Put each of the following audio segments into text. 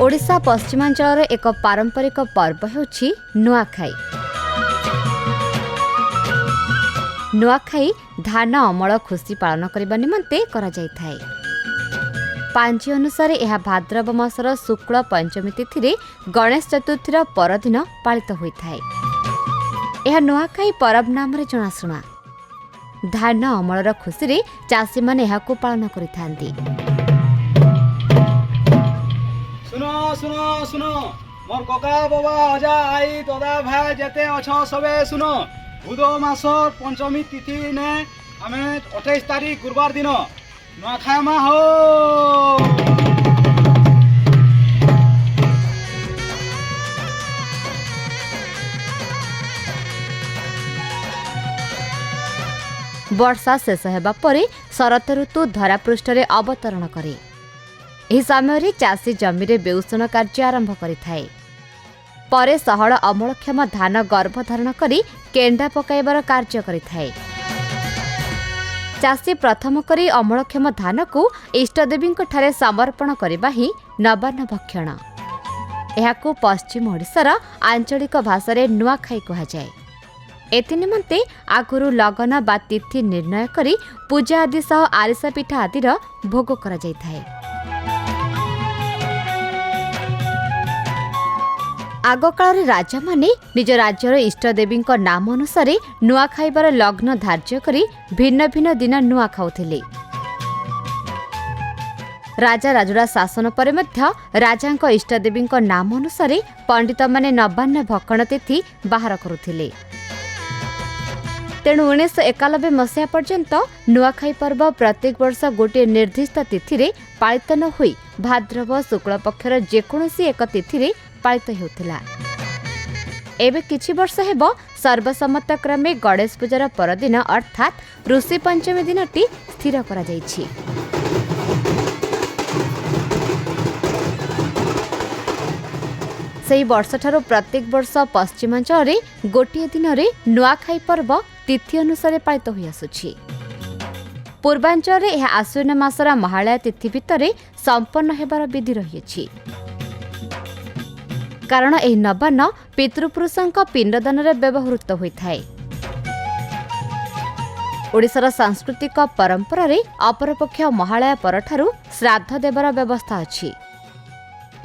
ओडिशा पश्चिमांचल एक पारंपरिक पर्व हेउछि नुआखाई। नुआखाई धान अमल खुशी पालन करने निमंते करा जायथाय। पांजी अनुसार यह भाद्रव मासर शुक्ल पंचमी तिथि गणेश चतुर्थीर परदिन पालित होइथाय। यह नुआखाई परब नाम जनाशुना। धान अमलर खुशी चाषी माने यहाकू पालन करिथांती। सुनो सुनो सुनो मोर कका बाबा अजा आई दादा भाई जेते अच्छा सबे सुनो बुधो मास पंचमी तिथि ने आमे 28 तारीख गुरुवार दिन नुआखाई मा हो। वर्षा शेष हेबा परे शरत ऋतु धरापृष्ठरे अवतरण करे। ଏହି ସମୟରେ ଚାଷୀ ଜମିରେ ବେଉଷଣ କାର୍ଯ୍ୟ ଆରମ୍ଭ କରିଥାଏ। ପରେ ସହଳ ଅମଳକ୍ଷମ ଧାନ ଗର୍ଭଧାରଣ କରି କେଣ୍ଡା ପକାଇବାର କାର୍ଯ୍ୟ କରିଥାଏ। ଚାଷୀ ପ୍ରଥମ କରି ଅମଳକ୍ଷମ ଧାନକୁ ଇଷ୍ଟଦେବୀଙ୍କଠାରେ ସମର୍ପଣ କରିବା ହିଁ ନବାନ୍ନ ଭକ୍ଷଣ। ଏହାକୁ ପଶ୍ଚିମ ଓଡ଼ିଶାର ଆଞ୍ଚଳିକ ଭାଷାରେ ନୂଆଖାଇ କୁହାଯାଏ। ଏଥିନିମନ୍ତେ ଆଗରୁ ଲଗନ ବା ତିଥି ନିର୍ଣ୍ଣୟ କରି ପୂଜା ଆଦି ସହ ଆରିସା ପିଠା ଆଦିର ଭୋଗ କରାଯାଇଥାଏ। आगकाଳରେ राजामाने निज राज्यर इष्टदेवी नाम अनुसार नुआ खाइबार लग्न धार्य करी भिन्न भिन्न दिन नुआ खाउथिले। राजा राजुड़ा शासन परे मध्य राजांक इष्टदेवी नाम अनुसार पंडित माने नवान्न भक्षण तिथि बाहर करुथिले। तेणु 1991 मसीहा पर्यंत नुआखाई पर्व प्रत्येक वर्ष गोटे निर्दिष्ट तिथि पालित न होई भाद्रव शुक्ल पक्षर जेकोसी एक तिथि पालित हेउथिला। एबे किछि वर्ष हेब सर्वसम्मत क्रमे गणेश पूजार परदिन अर्थात ऋषि पंचमी दिनटी स्थिर करा जाइछि। सेही वर्षठारु प्रत्येक वर्ष पश्चिमांचल रे गोटिए दिन रे नुआखाई पर्व तिथि अनुसार पालित होई आसुछि। पूर्वांचल रे यह आश्विन मासर महालया तिथि भितरे संपन्न हेबार विधि रहिछि। कारण एही नवान्न पितृपुरुषंक पिंडदान रे व्यवहृत होइथाय। ओडिशार सांस्कृतिक परंपरा रे अपरपक्ष महालया परठारु श्राद्ध देवर व्यवस्था अछि।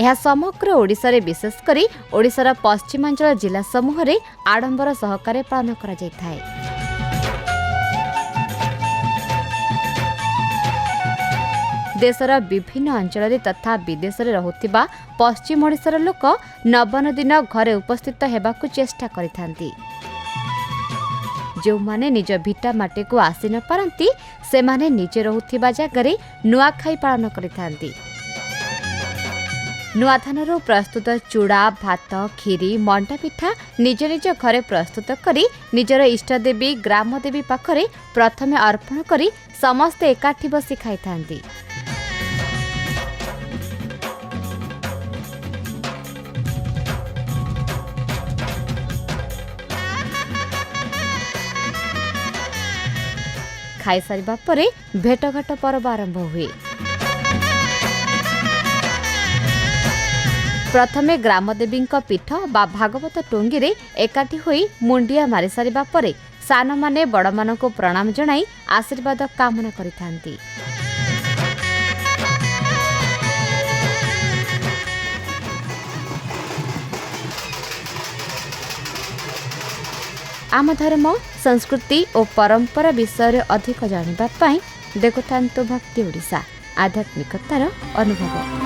यह समग्र ओडिशा रे विशेष करी ओडिशार पश्चिमांचल जिला समूह रे आडंबर सहकारे पालन करा जायथाय। देशर विभिन्न अंचल तथा विदेश में रहुथिबा पश्चिम ओडिशार लोक नवान्न दिन घरे उपस्थित हेबाकु चेष्टा करिथांती। जो माने निज भिटा माटी को आसी न पारंती से माने निजे रहुथिबा जगह नुआखाई पालन करिथांती। नुआ धानरू प्रस्तुत चूड़ा भात खीरी मंडा पिठा निज निज घरे प्रस्तुत करी निजर इष्टदेवी ग्रामदेवी पाखरे प्रथमे अर्पण करी समस्ते एकाठी बसी खाइथांती। खाई सारिबा परे भेटघाट पर्व आरंभ हुए। प्रथमे ग्रामदेवी पीठ बा भागवत टोंगी रे एकाठी होई मुंडिया मारी सारिबा परे सान माने बड़ मानकु प्रणाम जणाई आशीर्वाद कामना करिथांती। आम धर्म संस्कृति और परंपरा विषय अधिक जानिबा पाई देखुथांतु भक्ति ओडिशा आध्यात्मिकतार अनुभव।